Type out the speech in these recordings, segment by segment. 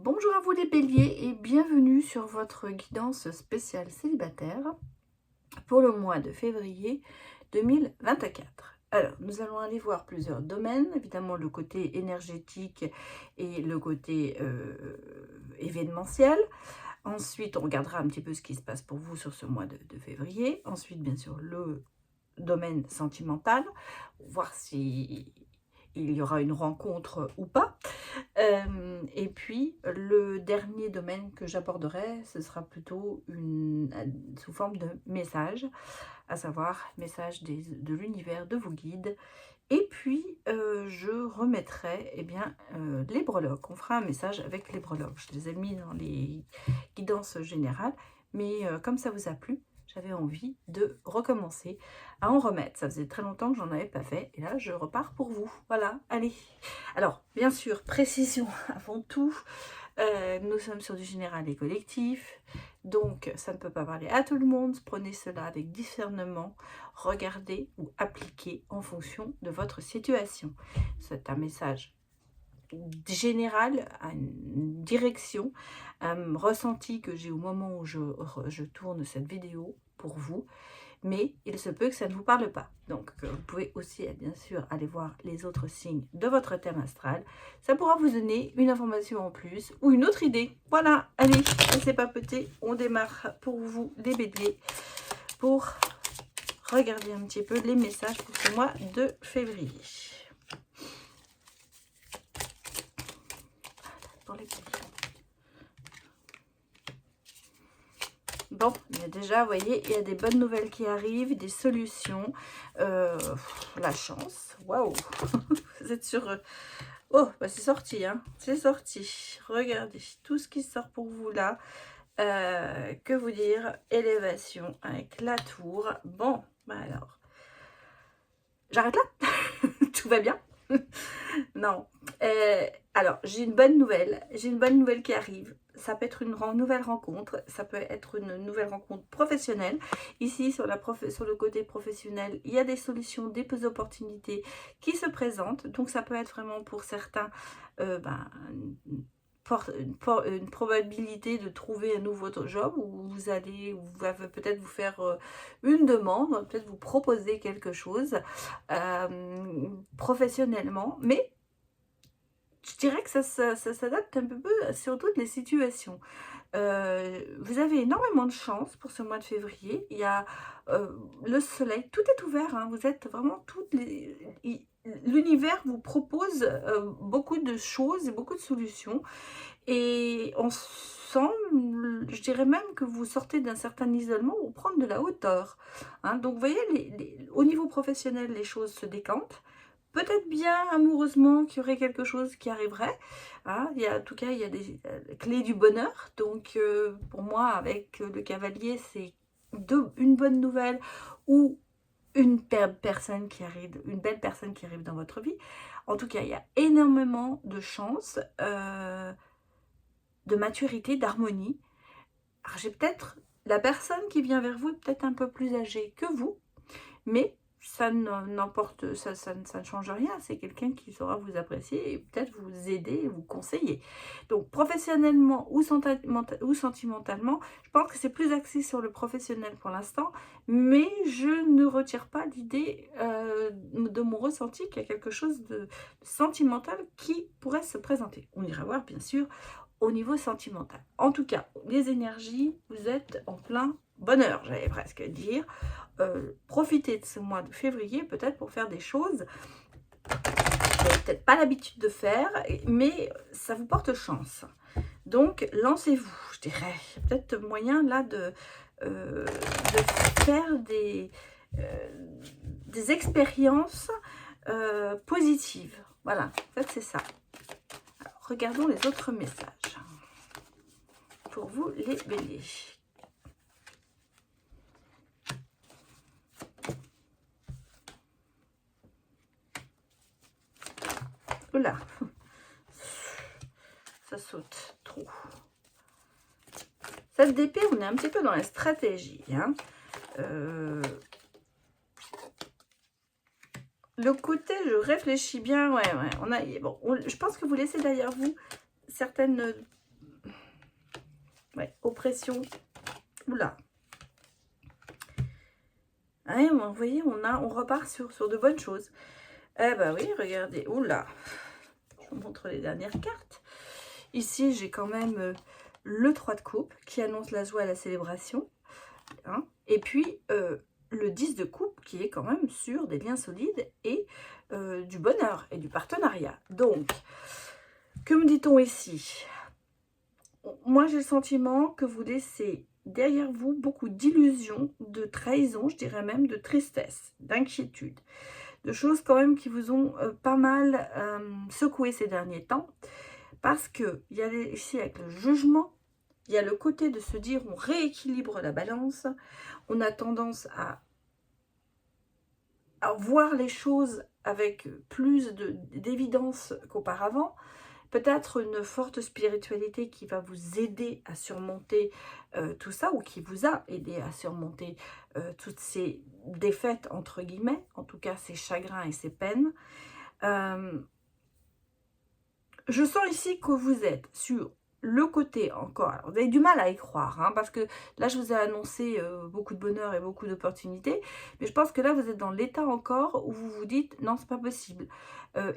Bonjour à vous les béliers et bienvenue sur votre guidance spéciale célibataire pour le mois de février 2024. Alors, nous allons aller voir plusieurs domaines, évidemment le côté énergétique et le côté événementiel. Ensuite, on regardera un petit peu ce qui se passe pour vous sur ce mois de février. Ensuite, bien sûr, le domaine sentimental, voir si il y aura une rencontre ou pas. Et puis, le dernier domaine que j'aborderai, ce sera plutôt sous forme de message, à savoir message de l'univers, de vos guides. Et puis, je remettrai les breloques. On fera un message avec les breloques. Je les ai mis dans les guidances générales, mais comme ça vous a plu, j'avais envie de recommencer à en remettre. Ça faisait très longtemps que j'en avais pas fait, et là, je repars pour vous. Voilà, allez. Alors, bien sûr, précision avant tout, nous sommes sur du général et collectif, donc ça ne peut pas parler à tout le monde. Prenez cela avec discernement, regardez ou appliquez en fonction de votre situation. C'est un message général, une direction, un ressenti que j'ai au moment où je tourne cette vidéo pour vous, mais il se peut que ça ne vous parle pas. Donc, vous pouvez aussi, bien sûr, aller voir les autres signes de votre thème astral. Ça pourra vous donner une information en plus ou une autre idée. Voilà, allez, laissez papoter. On démarre pour vous, les béliers, pour regarder un petit peu les messages pour ce mois de février. Pour les béliers. Bon, il y a déjà, vous voyez, il y a des bonnes nouvelles qui arrivent, des solutions, la chance, waouh. Vous êtes sur... Oh, bah c'est sorti, hein, c'est sorti. Regardez, tout ce qui sort pour vous là. Que vous dire, élévation avec la tour. Bon, bah alors, j'arrête là. Tout va bien. Non. Alors, j'ai une bonne nouvelle. J'ai une bonne nouvelle qui arrive. Ça peut être une nouvelle rencontre. Ça peut être une nouvelle rencontre professionnelle. Ici, sur le côté professionnel, il y a des solutions, des opportunités qui se présentent. Donc, ça peut être vraiment pour certains une probabilité de trouver un nouveau job où vous allez peut-être vous faire une demande, peut-être vous proposer quelque chose professionnellement, mais je dirais que ça s'adapte un peu sur toutes les situations. Vous avez énormément de chance pour ce mois de février. Il y a le soleil, tout est ouvert, hein. Vous êtes vraiment l'univers vous propose beaucoup de choses et beaucoup de solutions. Et on sent, je dirais même que vous sortez d'un certain isolement ou prendre de la hauteur. Hein. Donc vous voyez, au niveau professionnel, les choses se décantent. Peut-être bien amoureusement qu'il y aurait quelque chose qui arriverait. Hein. En tout cas, il y a des clés du bonheur. Donc pour moi, avec le cavalier, c'est une bonne nouvelle ou une belle personne qui arrive dans votre vie. En tout cas, il y a énormément de chance, de maturité, d'harmonie. Alors j'ai peut-être, la personne qui vient vers vous est peut-être un peu plus âgée que vous, mais ça n'emporte, ça ne change rien. C'est quelqu'un qui saura vous apprécier et peut-être vous aider et vous conseiller. Donc professionnellement ou sentimentalement, je pense que c'est plus axé sur le professionnel pour l'instant, mais je ne retire pas l'idée de mon ressenti qu'il y a quelque chose de sentimental qui pourrait se présenter. On ira voir bien sûr au niveau sentimental. En tout cas, les énergies, vous êtes en plein bonheur, j'allais presque dire. Profitez de ce mois de février peut-être pour faire des choses que vous n'avez peut-être pas l'habitude de faire, mais ça vous porte chance. Donc, lancez-vous, je dirais. Il y a peut-être moyen là de faire des expériences positives. Voilà, en fait, c'est ça. Alors, regardons les autres messages. Pour vous, les béliers. Oula, ça saute trop. Cette d'épée, on est un petit peu dans la stratégie. Hein. Le côté, je réfléchis bien. Ouais, on a. Bon, je pense que vous laissez derrière vous certaines Ouais, oppression. Oula. Ouais, vous voyez, on repart sur de bonnes choses. Eh ben oui, regardez. Oula. Je vous montre les dernières cartes. Ici, j'ai quand même le 3 de coupe qui annonce la joie et la célébration. Hein. Et puis, le 10 de coupe qui est quand même sur des liens solides et du bonheur et du partenariat. Donc, que me dit-on ici? Moi, j'ai le sentiment que vous laissez derrière vous beaucoup d'illusions, de trahison, je dirais même de tristesse, d'inquiétude, de choses quand même qui vous ont pas mal secoué ces derniers temps. Parce qu'il y a ici avec le jugement, il y a le côté de se dire on rééquilibre la balance, on a tendance à voir les choses avec plus d'évidence qu'auparavant. Peut-être une forte spiritualité qui va vous aider à surmonter tout ça, ou qui vous a aidé à surmonter toutes ces défaites, entre guillemets, en tout cas ces chagrins et ces peines. Je sens ici que vous êtes sur le côté encore, alors vous avez du mal à y croire, hein, parce que là je vous ai annoncé beaucoup de bonheur et beaucoup d'opportunités, mais je pense que là vous êtes dans l'état encore où vous vous dites non, c'est pas possible.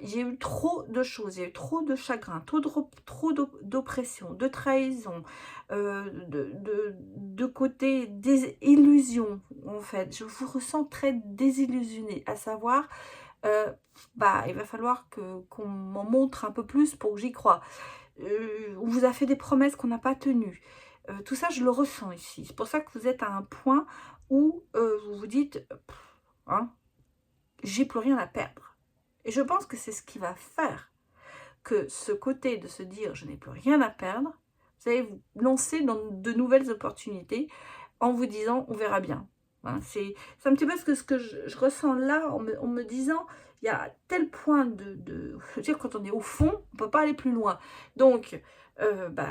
J'ai eu trop de choses, il y a eu trop de chagrin, trop d'oppression, de trahison, de côté des illusions en fait. Je vous ressens très désillusionné, à savoir il va falloir qu'on m'en montre un peu plus pour que j'y croie. On vous a fait des promesses qu'on n'a pas tenues. Tout ça, je le ressens ici. C'est pour ça que vous êtes à un point où vous vous dites, hein, j'ai plus rien à perdre. Et je pense que c'est ce qui va faire que ce côté de se dire, je n'ai plus rien à perdre, vous allez vous lancer dans de nouvelles opportunités en vous disant, on verra bien. Hein, c'est un petit peu ce que je ressens là en me disant, il y a tel point je veux dire, quand on est au fond, on ne peut pas aller plus loin. Donc,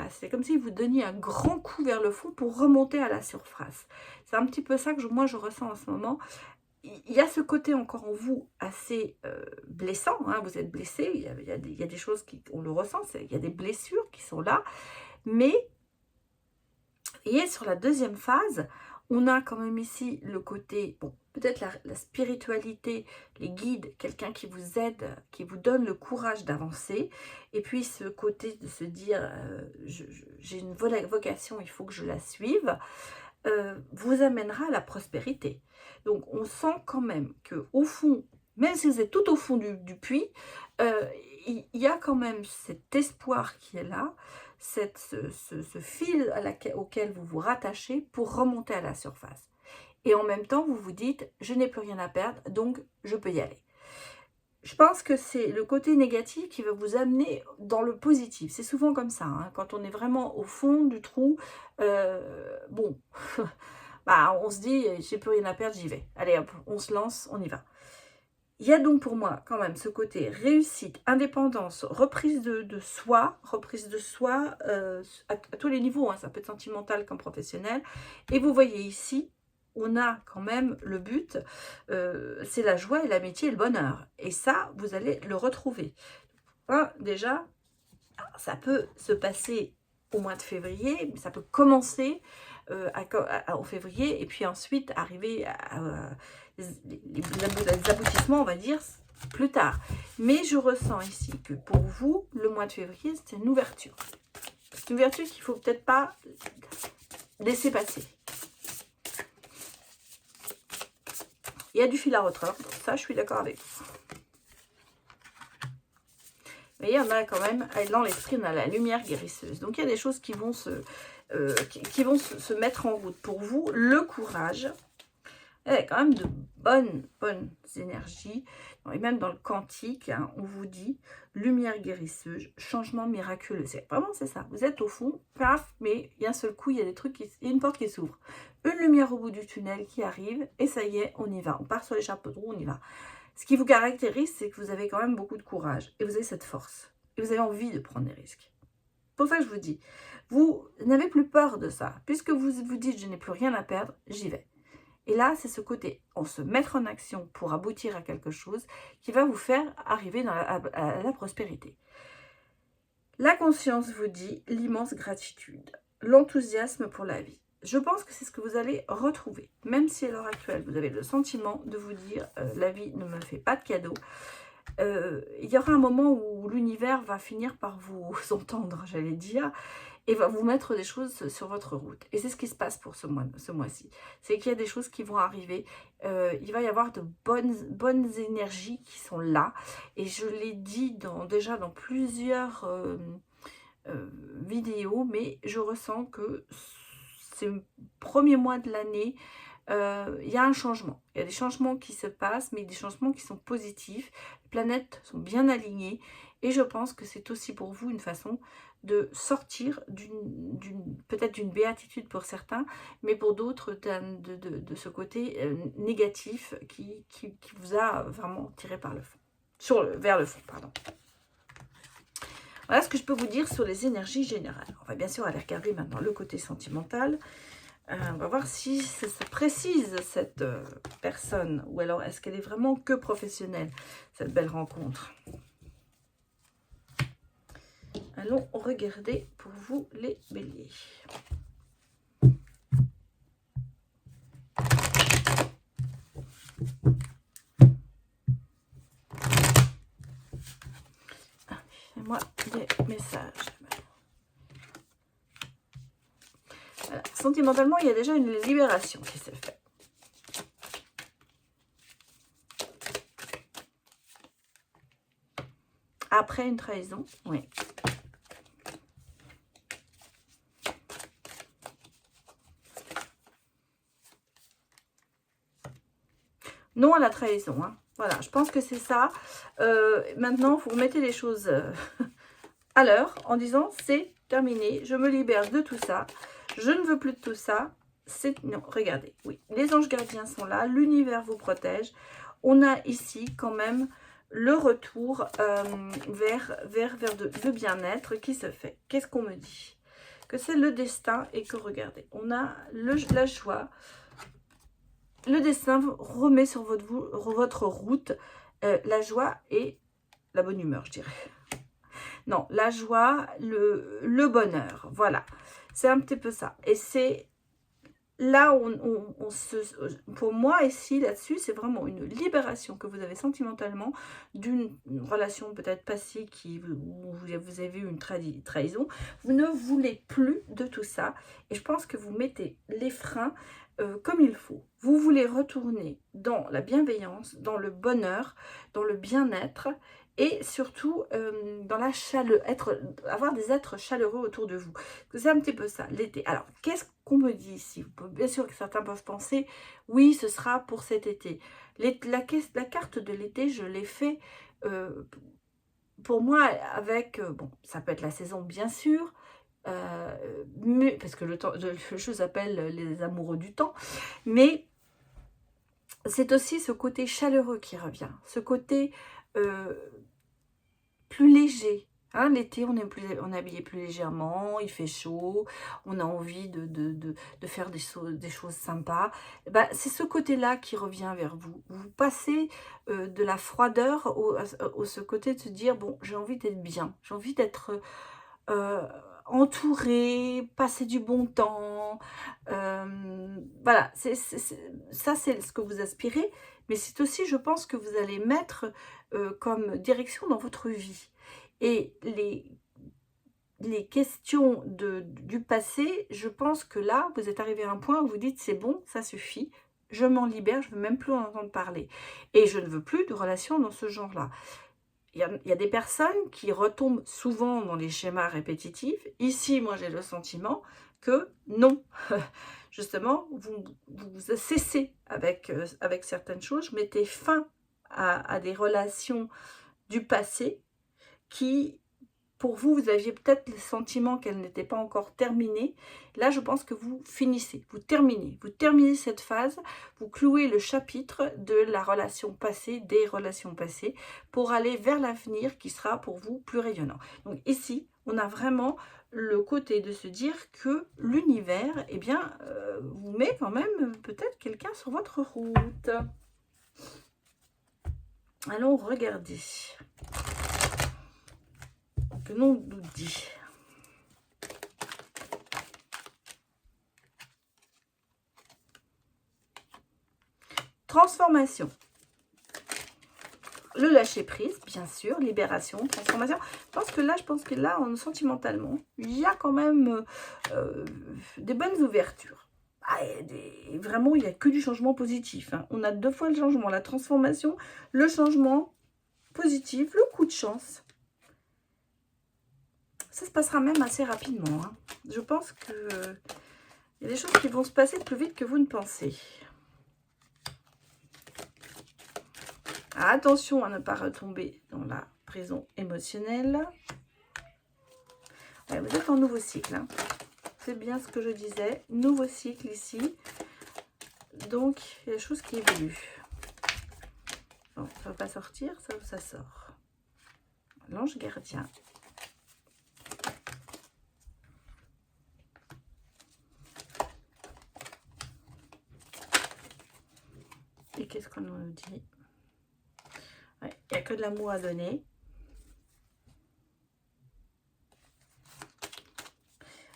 c'est comme si vous donniez un grand coup vers le fond pour remonter à la surface. C'est un petit peu ça que moi je ressens en ce moment. Il y a ce côté encore en vous assez blessant, hein, vous êtes blessé, il y a des choses on le ressent, il y a des blessures qui sont là, mais et sur la deuxième phase, on a quand même ici le côté, bon, peut-être la spiritualité, les guides, quelqu'un qui vous aide, qui vous donne le courage d'avancer. Et puis ce côté de se dire, j'ai une vocation, il faut que je la suive, vous amènera à la prospérité. Donc on sent quand même qu'au fond, même si vous êtes tout au fond du puits, il y a quand même cet espoir qui est là, ce fil auquel vous vous rattachez pour remonter à la surface. Et en même temps, vous vous dites, je n'ai plus rien à perdre, donc je peux y aller. Je pense que c'est le côté négatif qui va vous amener dans le positif. C'est souvent comme ça, hein, quand on est vraiment au fond du trou, bon, on se dit, j'ai plus rien à perdre, j'y vais. Allez hop, on se lance, on y va. Il y a donc pour moi quand même ce côté réussite, indépendance, reprise de soi à tous les niveaux, hein, ça peut être sentimental comme professionnel. Et vous voyez ici, on a quand même le but, c'est la joie et l'amitié et le bonheur. Et ça, vous allez le retrouver. Hein, déjà, ça peut se passer au mois de février, mais ça peut commencer en février et puis ensuite arriver les aboutissements, on va dire, plus tard. Mais je ressens ici que pour vous, le mois de février, c'est une ouverture. C'est une ouverture qu'il ne faut peut-être pas laisser passer. Il y a du fil à retordre, ça je suis d'accord avec vous. Vous voyez, on a quand même, dans l'esprit, on a la lumière guérisseuse. Donc il y a des choses qui vont se mettre en route pour vous. Le courage, il y a quand même de bonnes énergies. Et même dans le quantique, hein, on vous dit lumière guérisseuse, changement miraculeux. C'est ça. Vous êtes au fond, paf, mais d'un seul coup, il y a des trucs, il y a une porte qui s'ouvre. Une lumière au bout du tunnel qui arrive, et ça y est, on y va. On part sur les chapeaux de roue, on y va. Ce qui vous caractérise, c'est que vous avez quand même beaucoup de courage, et vous avez cette force, et vous avez envie de prendre des risques. C'est pour ça que je vous dis, vous n'avez plus peur de ça, puisque vous vous dites, je n'ai plus rien à perdre, j'y vais. Et là, c'est ce côté, on se mettre en action pour aboutir à quelque chose qui va vous faire arriver à la prospérité. La conscience vous dit l'immense gratitude. l'enthousiasme pour la vie. Je pense que c'est ce que vous allez retrouver. Même si à l'heure actuelle, vous avez le sentiment de vous dire la vie ne me fait pas de cadeau. Il y aura un moment où l'univers va finir par vous entendre, j'allais dire, et va vous mettre des choses sur votre route. Et c'est ce qui se passe pour ce mois-ci. C'est qu'il y a des choses qui vont arriver. Il va y avoir de bonnes énergies qui sont là. Et je l'ai dit déjà dans plusieurs vidéos, mais je ressens que c'est le premier mois de l'année. Il y a un changement. Il y a des changements qui se passent, mais des changements qui sont positifs. Les planètes sont bien alignées. Et je pense que c'est aussi pour vous une façon de sortir peut-être d'une béatitude pour certains, mais pour d'autres de ce côté négatif qui vous a vraiment tiré par le fond. Vers le fond, pardon. Voilà ce que je peux vous dire sur les énergies générales. On va bien sûr aller regarder maintenant le côté sentimental. On va voir si ça précise cette personne, ou alors est-ce qu'elle est vraiment que professionnelle, cette belle rencontre. Allons regarder pour vous les béliers. Fais-moi des messages. Voilà. Sentimentalement, il y a déjà une libération qui s'est faite. Après une trahison, oui. Non à la trahison, hein. Voilà, je pense que c'est ça. Maintenant, vous remettez les choses à l'heure en disant c'est terminé, je me libère de tout ça, je ne veux plus de tout ça. Non, regardez, oui, les anges gardiens sont là, l'univers vous protège. On a ici quand même le retour vers de bien-être qui se fait. Qu'est-ce qu'on me dit? Que c'est le destin et que regardez, on a la joie. Le destin remet sur votre route la joie et la bonne humeur, je dirais. Non, la joie, le bonheur, voilà. C'est un petit peu ça. Et c'est là où pour moi, ici, là-dessus, c'est vraiment une libération que vous avez sentimentalement d'une relation peut-être passée où vous avez eu une trahison. Vous ne voulez plus de tout ça. Et je pense que vous mettez les freins comme il faut. Vous voulez retourner dans la bienveillance, dans le bonheur, dans le bien-être et surtout dans la chaleur, avoir des êtres chaleureux autour de vous. C'est un petit peu ça, l'été. Alors, qu'est-ce qu'on me dit ici? Bien sûr que certains peuvent penser, oui, ce sera pour cet été. La carte de l'été, je l'ai fait pour moi avec, bon, ça peut être la saison bien sûr, mais, parce que le jeu s'appelle les amoureux du temps, mais c'est aussi ce côté chaleureux qui revient, ce côté plus léger. Hein, l'été, on est habillé plus légèrement, il fait chaud, on a envie de faire des choses sympas. Bah, c'est ce côté-là qui revient vers vous. Vous passez de la froideur au ce côté de se dire, bon, j'ai envie d'être bien, j'ai envie d'être entouré, passer du bon temps. Voilà, ça c'est ce que vous aspirez, mais c'est aussi, je pense, que vous allez mettre comme direction dans votre vie. Et les questions du passé, je pense que là, vous êtes arrivé à un point où vous dites, c'est bon, ça suffit, je m'en libère, je ne veux même plus en entendre parler. Et je ne veux plus de relations dans ce genre-là. Il y a des personnes qui retombent souvent dans les schémas répétitifs. Ici, moi, j'ai le sentiment que non. Justement, vous cessez avec certaines choses, mettez fin à des relations du passé qui, pour vous, vous aviez peut-être le sentiment qu'elle n'était pas encore terminée. Là, je pense que vous finissez, vous terminez cette phase, vous clouez le chapitre de la relation passée, des relations passées, pour aller vers l'avenir qui sera pour vous plus rayonnant. Donc ici, on a vraiment le côté de se dire que l'univers, eh bien, vous met quand même peut-être quelqu'un sur votre route. Allons regarder. Que l'on nous dit. Transformation. Le lâcher prise, bien sûr, libération, transformation. Je pense que là, sentimentalement, il y a quand même des bonnes ouvertures. Vraiment, il n'y a que du changement positif. Hein. On a 2 fois le changement, la transformation, le changement positif, le coup de chance. Ça se passera même assez rapidement. Hein. Je pense que il y a des choses qui vont se passer plus vite que vous ne pensez. Attention à ne pas retomber dans la prison émotionnelle. Ouais, vous êtes en nouveau cycle. Hein. C'est bien ce que je disais. Nouveau cycle ici. Donc, il y a des choses qui évoluent. Bon, ça ne va pas sortir, ça sort. L'ange gardien. Et qu'est-ce qu'on nous dit? Il n'y a que de l'amour à donner.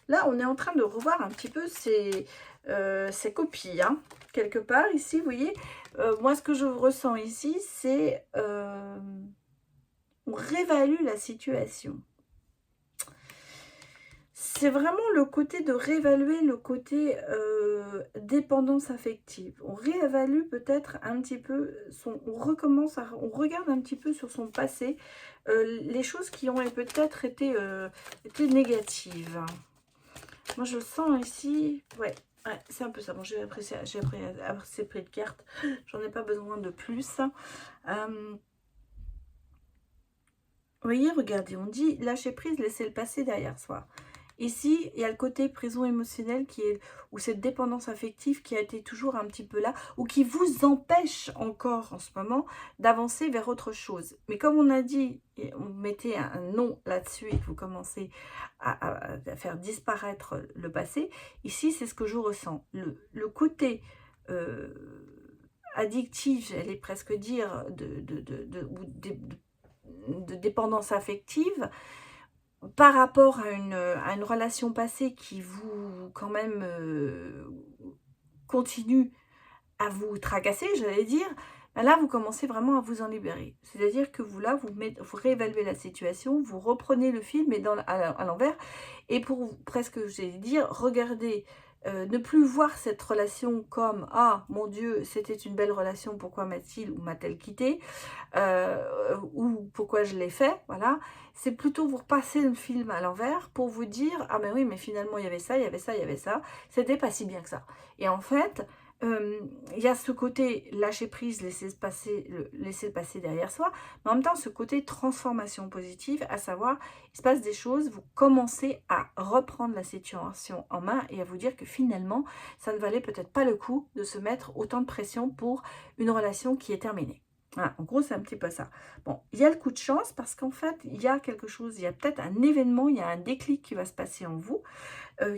Là, on est en train de revoir un petit peu ces copies. Hein. Quelque part, ici, vous voyez, moi, ce que je ressens ici, c'est on réévalue la situation. C'est vraiment le côté de réévaluer le côté dépendance affective. On réévalue peut-être un petit peu, on regarde un petit peu sur son passé, les choses qui ont peut-être été négatives. Moi, je sens ici, ouais c'est un peu ça. Bon, j'ai assez pris de cartes, j'en ai pas besoin de plus. Vous voyez, regardez, on dit lâcher prise, laisser le passé derrière soi. Ici, il y a le côté prison émotionnelle ou cette dépendance affective qui a été toujours un petit peu là, ou qui vous empêche encore en ce moment d'avancer vers autre chose. Mais comme on a dit, on mettait un non là-dessus et que vous commencez à faire disparaître le passé, ici, c'est ce que je ressens. Le côté addictif, j'allais presque dire, de dépendance affective, par rapport à une relation passée qui vous, quand même, continue à vous tracasser, j'allais dire, ben là, vous commencez vraiment à vous en libérer. C'est-à-dire que vous, là, vous réévaluez la situation, vous reprenez le film mais à l'envers, et pour presque, j'allais dire, regardez, ne plus voir cette relation comme « Ah, mon Dieu, c'était une belle relation, pourquoi m'a-t-il ou m'a-t-elle quitté ou pourquoi je l'ai fait ?» Voilà. C'est plutôt vous repasser le film à l'envers pour vous dire « Ah, mais oui, mais finalement, il y avait ça, il y avait ça, il y avait ça. C'était pas si bien que ça. » Et en fait, il y a ce côté lâcher prise, laisser le passer derrière soi, mais en même temps ce côté transformation positive, à savoir il se passe des choses, vous commencez à reprendre la situation en main et à vous dire que finalement ça ne valait peut-être pas le coup de se mettre autant de pression pour une relation qui est terminée. Voilà, en gros c'est un petit peu ça. Bon, il y a le coup de chance parce qu'en fait il y a quelque chose, il y a peut-être un événement, il y a un déclic qui va se passer en vous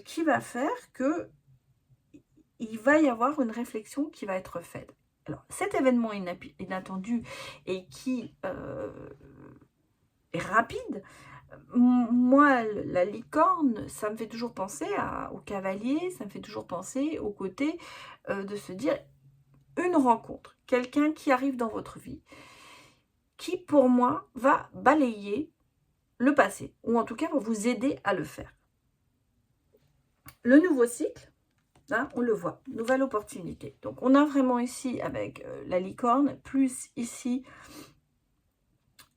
qui va faire que il va y avoir une réflexion qui va être faite. Alors, cet événement inattendu et qui est rapide, moi, la licorne, ça me fait toujours penser au cavalier, ça me fait toujours penser au côté de se dire une rencontre, quelqu'un qui arrive dans votre vie, qui pour moi va balayer le passé, ou en tout cas va vous aider à le faire. Le nouveau cycle, là, on le voit, nouvelle opportunité. Donc, on a vraiment ici, avec la licorne, plus ici,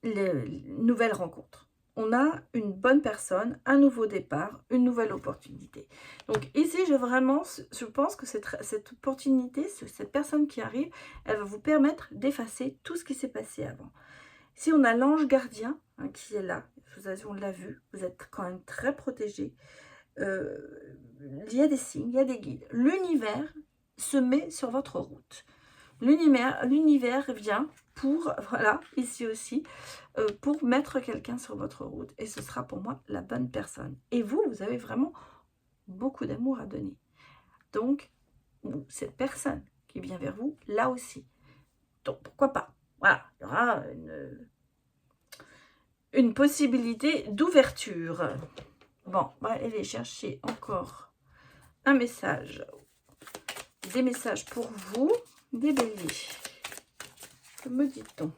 les nouvelles rencontres. On a une bonne personne, un nouveau départ, une nouvelle opportunité. Donc, ici, je pense que cette opportunité, cette personne qui arrive, elle va vous permettre d'effacer tout ce qui s'est passé avant. Si on a l'ange gardien hein, qui est là, on l'a vu, vous êtes quand même très protégé. Il y a des signes, il y a des guides. L'univers se met sur votre route. L'univers vient pour, voilà, ici aussi, pour mettre quelqu'un sur votre route. Et ce sera pour moi la bonne personne. Et vous, vous avez vraiment beaucoup d'amour à donner. Donc, cette personne qui vient vers vous, là aussi. Donc, pourquoi pas? Voilà, il y aura une possibilité d'ouverture. Bon, on va aller chercher encore un message, des messages pour vous. des béliers. Que me dit-on?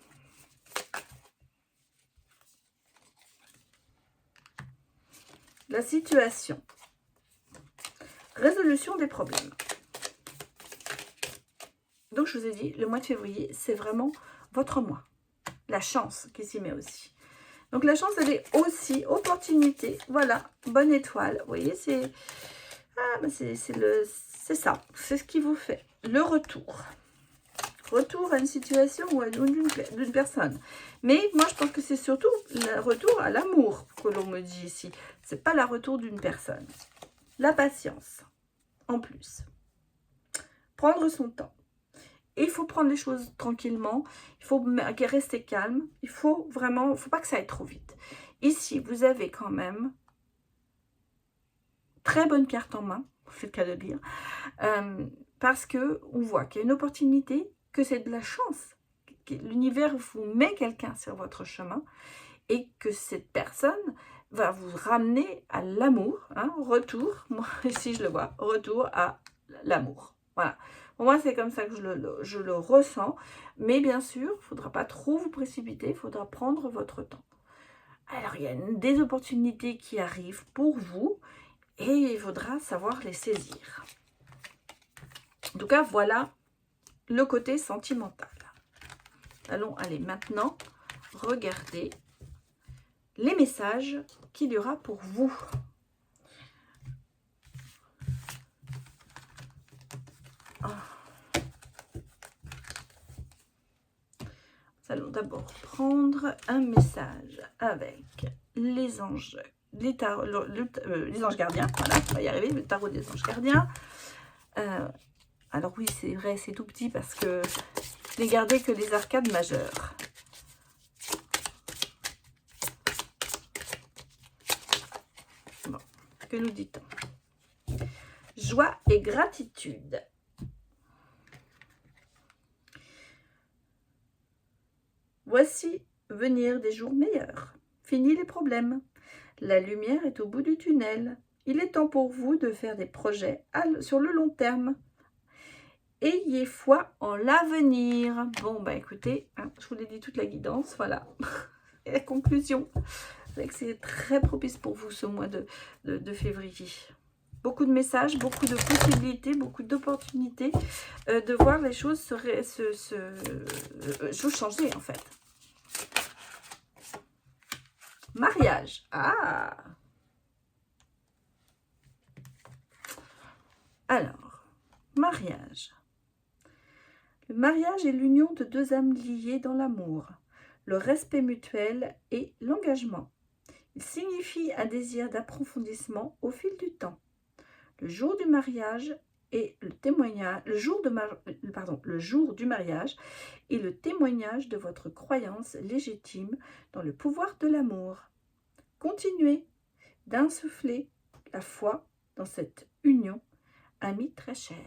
La situation. Résolution des problèmes. Donc, je vous ai dit, le mois de février, c'est vraiment votre mois. La chance qui s'y met aussi. Donc, la chance, elle est aussi opportunité. Voilà, bonne étoile. Vous voyez, c'est ça. C'est ce qui vous fait. Le retour. Retour à une situation ou d'une personne. Mais moi, je pense que c'est surtout le retour à l'amour que l'on me dit ici. Ce n'est pas le retour d'une personne. La patience, en plus. Prendre son temps. Et il faut prendre les choses tranquillement, il faut rester calme, il faut pas que ça aille trop vite. Ici, vous avez quand même très bonne carte en main, c'est le cas de dire, parce que on voit qu'il y a une opportunité, que c'est de la chance, que l'univers vous met quelqu'un sur votre chemin et que cette personne va vous ramener à l'amour, hein, retour, moi ici je le vois, retour à l'amour, voilà. Pour moi, c'est comme ça que je le ressens. Mais bien sûr, il ne faudra pas trop vous précipiter. Il faudra prendre votre temps. Alors, il y a des opportunités qui arrivent pour vous. Et il faudra savoir les saisir. En tout cas, voilà le côté sentimental. Allons aller maintenant regarder les messages qu'il y aura pour vous. Nous allons d'abord prendre un message avec les anges, les anges gardiens. Voilà, on va y arriver, le tarot des anges gardiens. Alors oui, c'est vrai, c'est tout petit parce que je n'ai gardé que les arcades majeures. Bon, que nous dit-on? Joie et gratitude. Voici venir des jours meilleurs. Fini les problèmes. La lumière est au bout du tunnel. Il est temps pour vous de faire des projets sur le long terme. Ayez foi en l'avenir. Bon, bah écoutez, hein, je vous l'ai dit toute la guidance, voilà. Et la conclusion, c'est que c'est très propice pour vous ce mois de février. Beaucoup de messages, beaucoup de possibilités, beaucoup d'opportunités de voir les choses changer en fait. Mariage. Ah! Alors, mariage. Le mariage est l'union de deux âmes liées dans l'amour, le respect mutuel et l'engagement. Il signifie un désir d'approfondissement au fil du temps. Le jour du mariage et le témoignage, le jour du mariage est le témoignage de votre croyance légitime dans le pouvoir de l'amour. Continuez d'insuffler la foi dans cette union, amie très chère.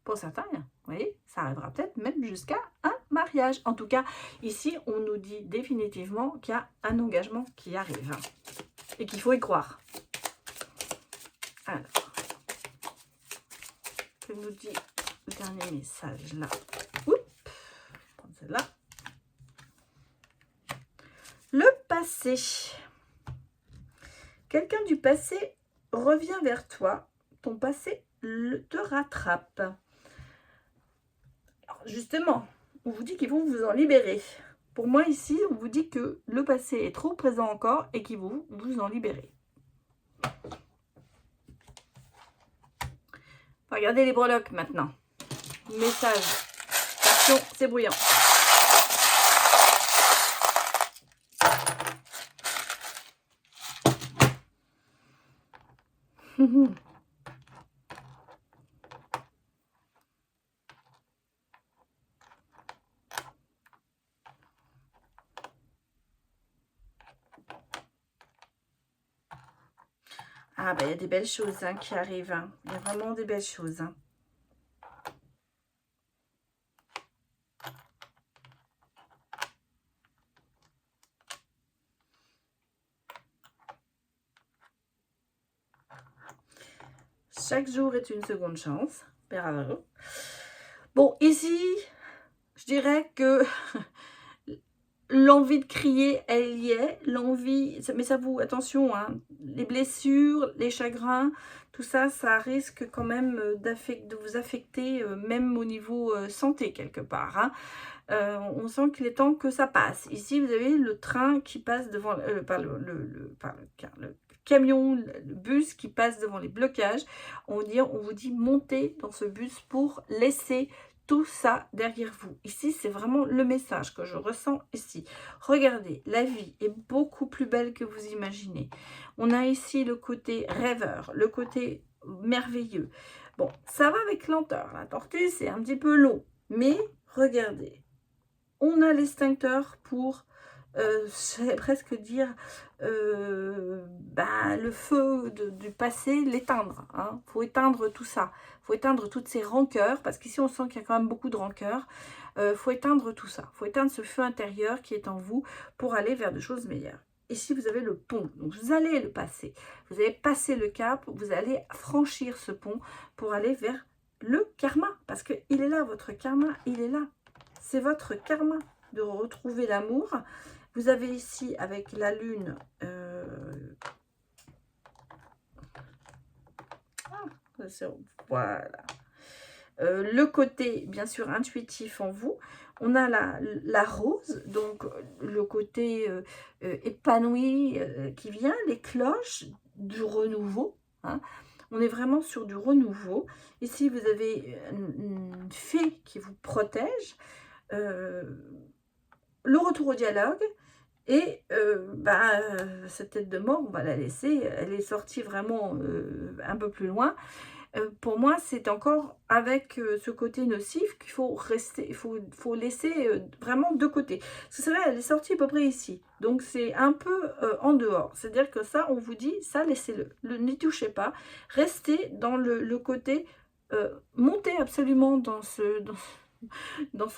Pour certains, vous voyez, ça arrivera peut-être même jusqu'à un mariage. En tout cas, ici, on nous dit définitivement qu'il y a un engagement qui arrive et qu'il faut y croire. Alors, que nous dit le dernier message là? Oups, prendre celle-là. Le passé. Quelqu'un du passé revient vers toi. Ton passé te rattrape. Alors justement, on vous dit qu'ils vont vous en libérer. Pour moi ici, on vous dit que le passé est trop présent encore et qu'ils vont vous en libérer. Regardez les breloques maintenant. Message. Attention, c'est bruyant. Ah, ben, il y a des belles choses hein, qui arrivent. Hein. Il y a vraiment des belles choses. Hein. Chaque jour est une seconde chance. Bravo. Bon, ici, je dirais que l'envie de crier, elle y est. L'envie, mais ça vous, attention, hein, les blessures, les chagrins, tout ça, ça risque quand même de vous affecter, même au niveau santé quelque part. Hein. On sent qu'il est temps que ça passe. Ici, vous avez le train qui passe devant, le camion, le bus qui passe devant les blocages. On vous dit montez dans ce bus pour laisser tout ça derrière vous. Ici, c'est vraiment le message que je ressens ici. Regardez, la vie est beaucoup plus belle que vous imaginez. On a ici le côté rêveur, le côté merveilleux. Bon, ça va avec lenteur. La tortue, c'est un petit peu long. Mais regardez, on a l'extincteur pour, je vais presque dire, le feu du passé, l'éteindre. Hein. Faut éteindre tout ça. Faut éteindre toutes ces rancœurs, parce qu'ici, on sent qu'il y a quand même beaucoup de rancœur. Faut éteindre tout ça. Faut éteindre ce feu intérieur qui est en vous pour aller vers de choses meilleures. Ici, vous avez le pont. Donc, vous allez le passer. Vous allez passer le cap. Vous allez franchir ce pont pour aller vers le karma. Parce qu'il est là, votre karma, il est là. C'est votre karma de retrouver l'amour. Vous avez ici, avec la lune, voilà, le côté, bien sûr, intuitif en vous. On a la rose, donc le côté épanoui qui vient, les cloches du renouveau. Hein. On est vraiment sur du renouveau. Ici, vous avez une fée qui vous protège. Le retour au dialogue et cette tête de mort, on va la laisser, elle est sortie vraiment un peu plus loin. Pour moi, c'est encore avec ce côté nocif qu'il faut rester, il faut laisser vraiment de côté. Parce que c'est vrai, elle est sortie à peu près ici. Donc, c'est un peu en dehors. C'est-à-dire que ça, on vous dit, ça, laissez-le. N'y touchez pas. Restez dans le côté, montez absolument dans ce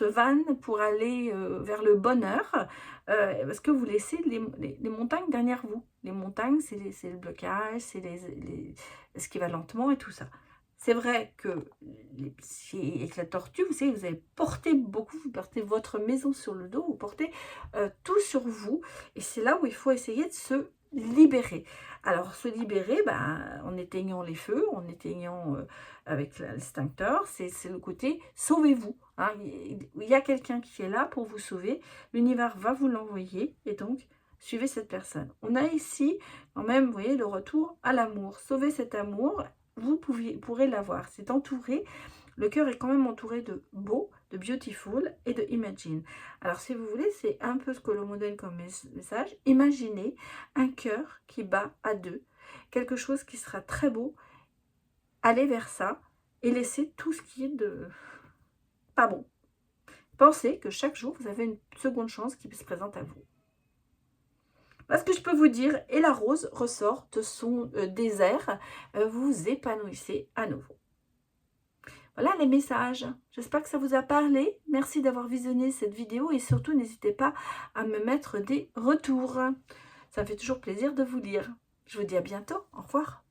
van pour aller vers le bonheur, parce que vous laissez les montagnes derrière vous. Les montagnes, c'est le blocage, c'est ce qui va lentement et tout ça. C'est vrai que avec la tortue, vous savez, vous avez porté beaucoup, vous portez votre maison sur le dos, vous portez tout sur vous, et c'est là où il faut essayer de se libérer. Alors, se libérer, en éteignant les feux, en éteignant avec l'extincteur, c'est le côté sauvez-vous. Hein. Il y a quelqu'un qui est là pour vous sauver, l'univers va vous l'envoyer, et donc, suivez cette personne. On a ici, quand même, vous voyez, le retour à l'amour. Sauvez cet amour, vous pourrez l'avoir. C'est entouré, le cœur est quand même entouré de beau, de beautiful et de imagine. Alors, si vous voulez, c'est un peu ce que l'on me donne comme message. Imaginez un cœur qui bat à deux, quelque chose qui sera très beau. Allez vers ça et laissez tout ce qui est de pas bon. Pensez que chaque jour, vous avez une seconde chance qui se présente à vous. Parce que je peux vous dire, et la rose ressort de son désert, vous épanouissez à nouveau. Voilà les messages. J'espère que ça vous a parlé. Merci d'avoir visionné cette vidéo et surtout, n'hésitez pas à me mettre des retours. Ça me fait toujours plaisir de vous lire. Je vous dis à bientôt. Au revoir.